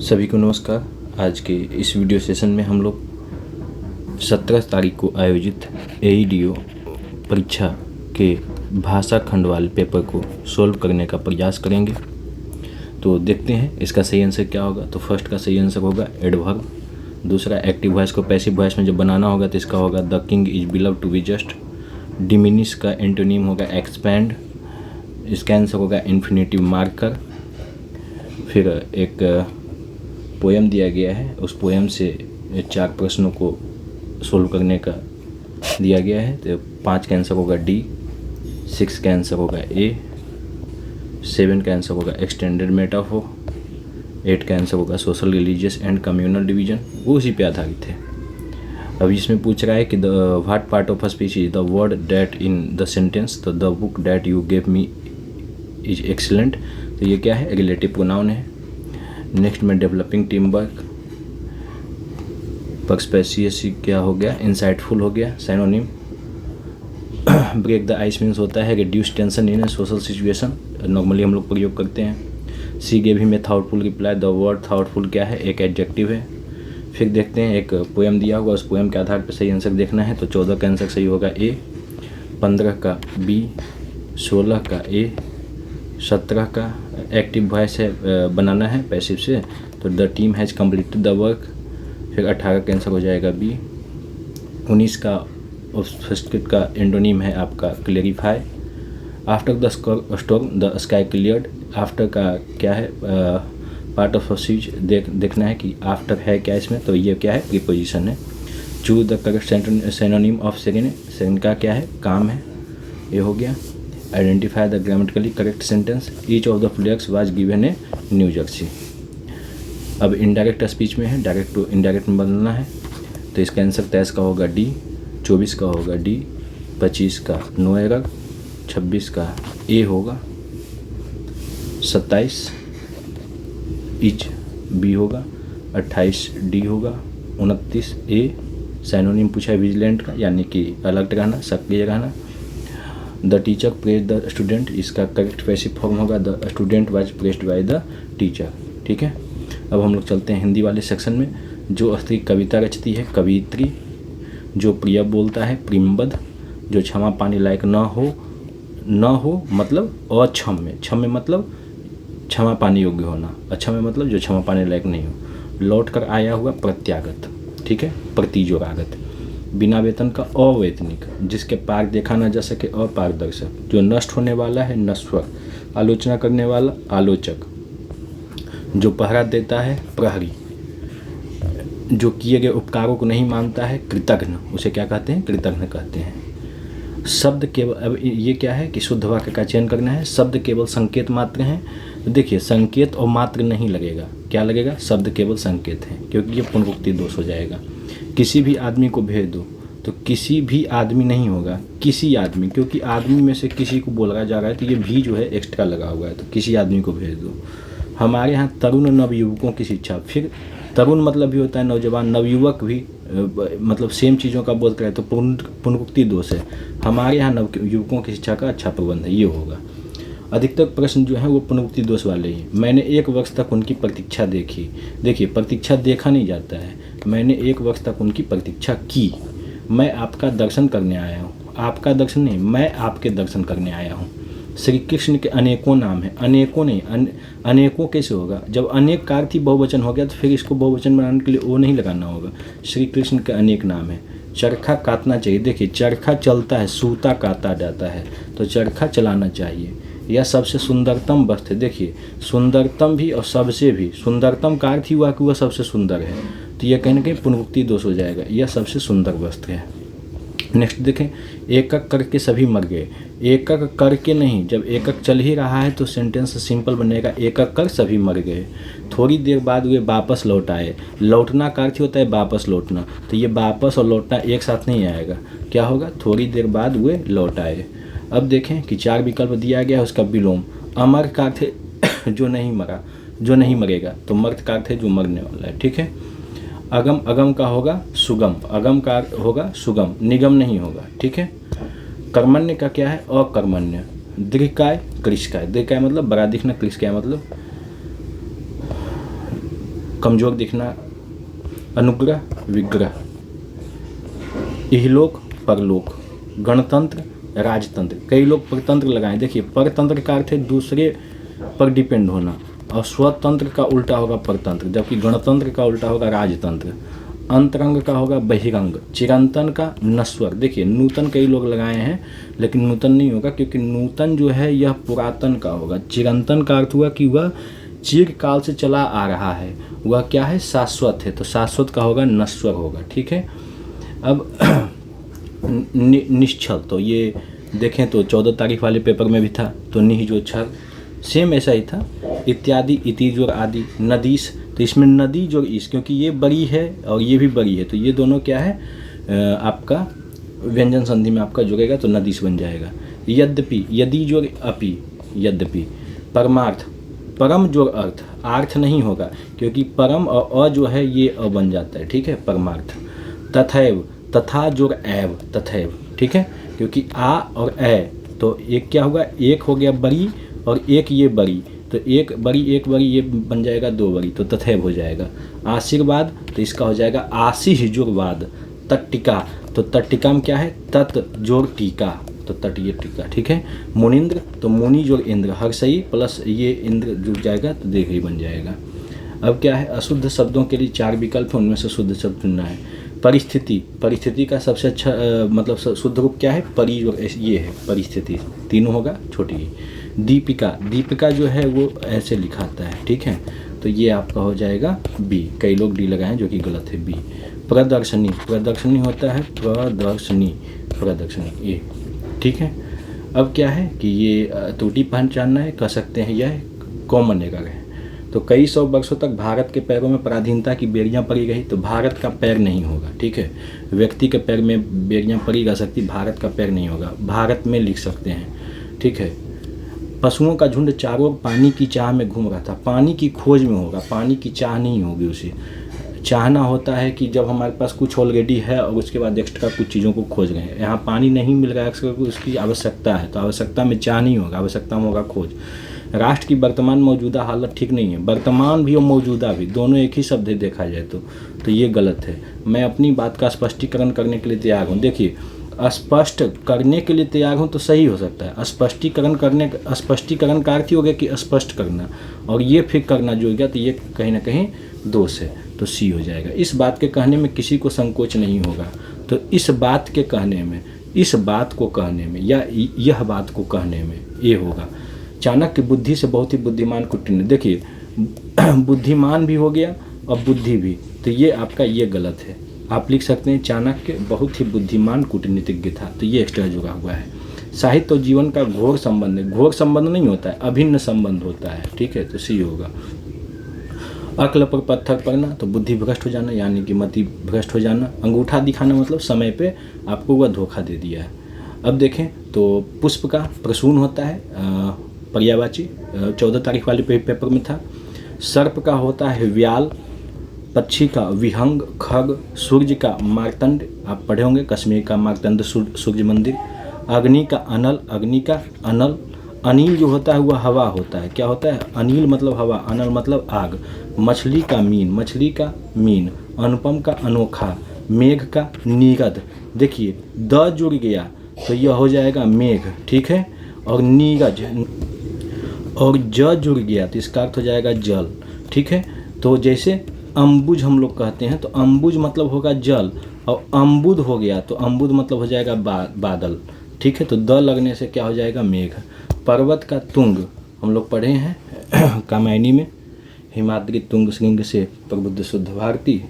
सभी को नमस्कार। आज के इस वीडियो सेशन में हम लोग 17 तारीख को आयोजित AEDO परीक्षा के भाषा खंड वाले पेपर को सोल्व करने का प्रयास करेंगे। तो देखते हैं इसका सही आंसर क्या होगा। तो फर्स्ट का सही आंसर होगा एडवर्ब। दूसरा एक्टिव वॉइस को पैसिव वॉइस में जब बनाना होगा तो इसका होगा the king is believed to be just. Diminish का एंटोनिम होगा एक्सपैंड। इसका आंसर होगा इन्फिनेटिव मार्कर। फिर एक पोएम दिया गया है, उस पोएम से 4 प्रश्नों को सोल्व करने का दिया गया है। तो 5 का आंसर होगा डी, 6 का आंसर होगा ए, 7 का आंसर होगा एक्सटेंडेड मेटाफोर, 8 का आंसर होगा social religious and communal division, वो उसी पे आधारित है। अब इसमें पूछ रहा है कि the what part of a speech is the word that in the sentence. तो the book that you gave me is excellent. तो ये क्या है, रिलेटिव प्रोनाउन है। नेक्स्ट में डेवलपिंग टीम वर्क। पर्सपेसियसी क्या हो गया, इंसाइटफुल हो गया, synonym. Break the ice means होता है reduce tension in a social situation, normally हम लोग प्रयोग करते हैं। She gave him a thoughtful reply. The word thoughtful क्या है, एक एडजेक्टिव है। फिर देखते हैं एक पोएम दिया हुआ, उस पोएम के आधार पर सही आंसर देखना है। तो 14 का आंसर सही होगा ए, 15 का बी, 16 का ए, 17 का एक्टिव वॉइस है, बनाना है पैसिव से, तो the team has completed the work. फिर 18 का आंसर हो जाएगा बी। 19 का संस्कृत का एंटोनिम है आपका clarify. After the storm the sky cleared. After का क्या है, पार्ट ऑफ स्पीच देखना है कि आफ्टर है क्या इसमें। तो ये क्या है, प्रीपोजिशन है। Choose the correct synonym of second. Second का क्या है, काम है, ये हो गया। Identify the grammatically correct sentence. Each of the players was given a new Jersey. अब इनडायरेक्ट स्पीच में है, डायरेक्ट टू इनडायरेक्ट में बदलना है। तो इसका आंसर 23 का होगा डी, 24 का होगा डी, 25 का नो एरर, 26 का ए होगा, 27 इच बी होगा, 28 डी होगा, 29 ए। साइनोनिम पूछा है विजिलेंट का, यानी कि अलर्ट रहना, सक्रिय रहना। The teacher praise the student, इसका करेक्ट पैसिव फॉर्म होगा the student was praised by the teacher. ठीक है, अब हम लोग चलते हैं हिंदी वाले सेक्शन में। जो स्त्री कविता रचती है कवित्री, जो प्रिय बोलता है प्रियंबद, जो क्षमा पाने लायक न हो मतलब अक्षम्य, क्षम्य मतलब क्षमा पाने योग्य होना, अक्षम्य मतलब जो क्षमा पाने लायक नहीं हो। लौट कर आया हुआ प्रत्यागत, ठीक है, प्रतिजोरागत। बिना वेतन का अवैतनिक, जिसके पार देखा न जा सके अपारदर्शक। जो नष्ट होने वाला है नश्वर, आलोचना करने वाला आलोचक। जो पहरा देता है प्रहरी। जो किए गए उपकारों को नहीं मानता है कृतघ्न, उसे क्या कहते हैं, कृतघ्न कहते हैं। शब्द केवल, अब ये क्या है कि शुद्ध वाक्य का चयन करना है। शब्द केवल संकेत मात्र हैं। तो देखिए संकेत और मात्र नहीं लगेगा, क्या लगेगा, शब्द केवल संकेत है, क्योंकि ये पुनरुक्ति दोष हो जाएगा। किसी भी आदमी को भेज दो, तो किसी भी आदमी नहीं होगा, किसी आदमी, क्योंकि आदमी में से किसी को बोला जा रहा है, तो ये भी जो है एक्स्ट्रा लगा हुआ है, तो किसी आदमी को भेज दो। हमारे यहाँ तरुण नवयुवकों की शिक्षा, फिर तरुण मतलब भी होता है नौजवान, नवयुवक भी मतलब सेम चीज़ों का बोलते रहे, तो पुनरुक्ति दोष है। हमारे यहाँ नवयुवकों की शिक्षा का अच्छा प्रबंध है, ये होगा। अधिकतर प्रश्न जो है वो पुनरुक्ति दोष वाले ही। मैंने 1 वर्ष तक उनकी प्रतीक्षा देखी। देखिए प्रतीक्षा देखा नहीं जाता है, मैंने 1 वर्ष तक उनकी प्रतीक्षा की। मैं आपका दर्शन करने आया हूँ, आपका दर्शन नहीं, मैं आपके दर्शन करने आया हूँ। श्री कृष्ण के अनेकों नाम हैं, अनेकों नहीं, अनेकों कैसे होगा, जब अनेक कारथी बहुवचन हो गया तो फिर इसको बहुवचन बनाने के लिए ओ नहीं लगाना होगा। श्री कृष्ण के अनेक नाम हैं। चरखा काटना चाहिए, देखिए चरखा चलता है, सूता काटा जाता है, तो चरखा चलाना चाहिए। यह सबसे सुंदरतम वस्त्र है, देखिए सुंदरतम भी और सबसे भी, सुंदरतम का अर्थ ही हुआ कि वह सबसे सुंदर है, तो यह कहने के पुनरुक्ति दोष हो जाएगा। यह सबसे सुंदर वस्त्र है। नेक्स्ट देखें, एक एक करके सभी मर गए। एक एक करके नहीं, जब एक एक चल ही रहा है तो सेंटेंस सिंपल बनेगा, एक एक कर सभी मर गए। थोड़ी देर बाद वे वापस लौट आए। लौटना का अर्थ होता है वापस लौटना, तो ये वापस और लौटना एक साथ नहीं आएगा, क्या होगा, थोड़ी देर बाद वे लौट आए। अब देखें कि 4 विकल्प दिया गया है, उसका विलोम। अमर का अर्थ है जो नहीं मरा, जो नहीं मरेगा, तो मर्द का अर्थ है जो मरने वाला है, ठीक है। अगम, अगम का होगा सुगम, अगम का होगा सुगम, निगम नहीं होगा, ठीक है। कर्मण्य का क्या है, अकर्मण्य। दीर्घकाय कृषकाय, दीर्घकाय मतलब बड़ा दिखना, कृषकाय मतलब कमज़ोर दिखना, अनुग्रह, विग्रह, इहलोक, परलोक, गणतंत्र, राजतंत्र। कई लोग परतंत्र लगाएं। देखिए, परतंत्र का अर्थ है दूसरे पर डिपेंड होना, और स्वतंत्र का उल्टा होगा परतंत्र, जबकि गणतंत्र का उल्टा होगा राजतंत्र। अंतरंग का होगा बहिरंग, चिरंतन का नश्वर। देखिए, नूतन कई लोग लगाए हैं, लेकिन नूतन नहीं होगा, क्योंकि नूतन जो है यह पुरातन का होगा। चिरंतन का अर्थ हुआ कि वह चिरकाल से चला आ रहा है, वह क्या है, शाश्वत है। तो शाश्वत का होगा नश्वर होगा, ठीक है। अब निश्चल, तो ये देखें तो 14 तारीख वाले पेपर में भी था, तो निह जो छल, सेम ऐसा ही था। इत्यादि, इति जोड़ आदि, नदीस, तो इसमें नदी जोड़ इस, क्योंकि ये बड़ी है और ये भी बड़ी है, तो ये दोनों क्या है, आपका व्यंजन संधि में आपका जुड़ेगा तो नदीस बन जाएगा। यद्यपि, यदि जोड़ अपि, यद्यपि। परमार्थ, परम जोड़ अर्थ, आर्थ नहीं होगा, क्योंकि परम और अ जो है ये अ बन जाता है, ठीक है, परमार्थ। तथैव, तथा जोड़ एव, तथैव, ठीक है, क्योंकि आ और ए, तो एक क्या होगा, एक हो गया बड़ी और एक ये बड़ी, तो एक बड़ी ये बन जाएगा दो बड़ी, तो तथैव हो जाएगा। आशीर्वाद, तो इसका हो जाएगा आशीष जोड़ वाद। तट्टिका, तो तट्टिका में क्या है, तत् जोड़ टीका, तो तट ये टीका, ठीक है। मुनिंद्र, तो मुनि जोड़ इंद्र, हर सही प्लस ये इंद्र जुड़ जाएगा तो दीर्घ बन जाएगा। अब क्या है, अशुद्ध शब्दों के लिए 4 विकल्प हैं, उनमें से शुद्ध शब्द चुनना है। परिस्थिति, परिस्थिति का सबसे अच्छा मतलब शुद्ध रूप क्या है, परि और ये है परिस्थिति, तीनों होगा छोटी ही। दीपिका, दीपिका जो है वो ऐसे लिखाता है, ठीक है, तो ये आपका हो जाएगा बी। कई लोग डी लगाएं जो कि गलत है, बी। प्रदर्शनी, प्रदर्शनी होता है प्रदर्शनी, प्रदर्शनी ये, ठीक है। अब क्या है कि ये त्रुटि पहचानना है, कह सकते हैं यह कॉमन एरर है। तो कई सौ वर्षों तक भारत के पैरों में पराधीनता की बेड़ियां पड़ी रही, तो भारत का पैर नहीं होगा, ठीक है। व्यक्ति के पैर में बेड़ियां पड़ी रह सकती, भारत का पैर नहीं होगा, भारत में लिख सकते हैं, ठीक है। पशुओं का झुंड चारों ओर पानी की चाह में घूम रहा था, पानी की खोज में होगा, पानी की चाह नहीं होगी उसे। चाहना होता है कि जब हमारे पास कुछ ऑलरेडी है और उसके बाद एक्स्ट्रा कुछ चीज़ों को खोज रहे हैं। यहाँ पानी नहीं मिल रहा है, उसकी आवश्यकता है, तो आवश्यकता में चाह नहीं होगा, आवश्यकता में होगा खोज। राष्ट्र की वर्तमान मौजूदा हालत ठीक नहीं है, वर्तमान भी और मौजूदा भी दोनों एक ही शब्द है देखा जाए तो ये गलत है। मैं अपनी बात का स्पष्टीकरण करने के लिए तैयार हूँ। देखिए, स्पष्ट करने के लिए तैयार हूँ तो सही हो सकता है, स्पष्टीकरण का अर्थ ही हो गया कि स्पष्ट करना, और ये फिर करना जो हो गया तो ये कहीं ना कहीं दोष है, तो सी हो जाएगा। इस बात के कहने में किसी को संकोच नहीं होगा, तो इस बात के कहने में, इस बात को कहने में या यह बात को कहने में ये होगा। चाणक्य बुद्धि से बहुत ही बुद्धिमान कुटिल। देखिए, बुद्धिमान भी हो गया और बुद्धि भी, तो ये आपका ये गलत है। आप लिख सकते हैं चाणक्य बहुत ही बुद्धिमान कूटनीतिज्ञ था, तो ये एक्स्ट्रा जुड़ा हुआ है। साहित्य और जीवन का घोर संबंध है, घोर संबंध नहीं होता है, अभिन्न संबंध होता है, ठीक है, तो सी होगा। अक्ल पर पत्थर पड़ना, तो बुद्धि भ्रष्ट हो जाना, यानी कि मति भ्रष्ट हो जाना। अंगूठा दिखाना मतलब समय पे आपको वह धोखा दे दिया है। अब देखें तो पुष्प का प्रसून होता है पर्यायवाची, 14 तारीख वाले पेपर में था। सर्प का होता है व्याल, पक्षी का विहंग, खग, सूर्य का मार्तंड, आप पढ़े होंगे कश्मीर का मार्तंड सूर्य मंदिर। अग्नि का अनल, अग्नि का अनल। अनिल जो होता है वह हवा होता है, क्या होता है, अनिल मतलब हवा, अनल मतलब आग। मछली का मीन, मछली का मीन। अनुपम का अनोखा, मेघ का नीरद। देखिए, द जुड़ गया तो यह हो जाएगा मेघ, ठीक है, और नीरज और ज जुड़ गया तो इसका अर्थ हो जाएगा जल, ठीक है। तो जैसे अम्बुज हम लोग कहते हैं, तो अम्बुज मतलब होगा जल, और अम्बुद हो गया तो अम्बुद मतलब हो जाएगा बादल, ठीक है। तो द लगने से क्या हो जाएगा, मेघ। पर्वत का तुंग हम लोग पढ़े हैं कामायनी में, हिमाद्री तुंग श्रृंग से प्रबुद्ध शुद्ध भारती,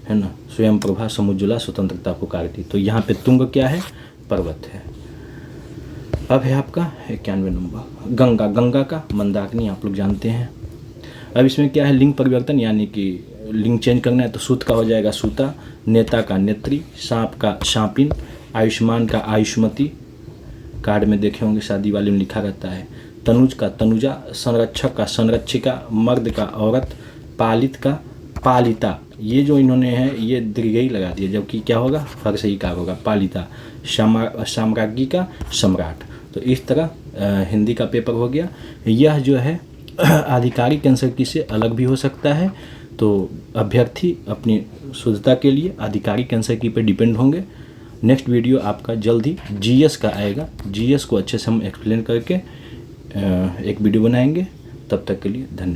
है ना, स्वयं प्रभा समुज्ज्वला स्वतंत्रता पुकारती। तो यहाँ पे तुंग क्या है, पर्वत है। अब है आपका 91 नंबर गंगा, गंगा का मंदाकिनी आप लोग जानते हैं। अब इसमें क्या है, लिंग परिवर्तन, यानी कि लिंग चेंज करना है, तो सूत का हो जाएगा सूता, नेता का नेत्री, सांप का सांपिन, आयुष्मान का आयुष्मती, कार्ड में देखे होंगे शादी वाले में लिखा रहता है। तनुज का तनुजा, संरक्षक का संरक्षिका, मर्द का औरत, पालित का पालिता। ये जो इन्होंने है ये दीर्घई लगा दिया, जबकि क्या होगा, फर्क सही का होगा पालिता। साम्राज्ञी का सम्राट। तो इस तरह हिंदी का पेपर हो गया। यह जो है आधिकारिक आंसर की से अलग भी हो सकता है, तो अभ्यर्थी अपनी शुद्धता के लिए आधिकारिक आंसर की पे डिपेंड होंगे। नेक्स्ट वीडियो आपका जल्द ही जीएस का आएगा। जीएस को अच्छे से हम एक्सप्लेन करके एक वीडियो बनाएंगे। तब तक के लिए धन्यवाद।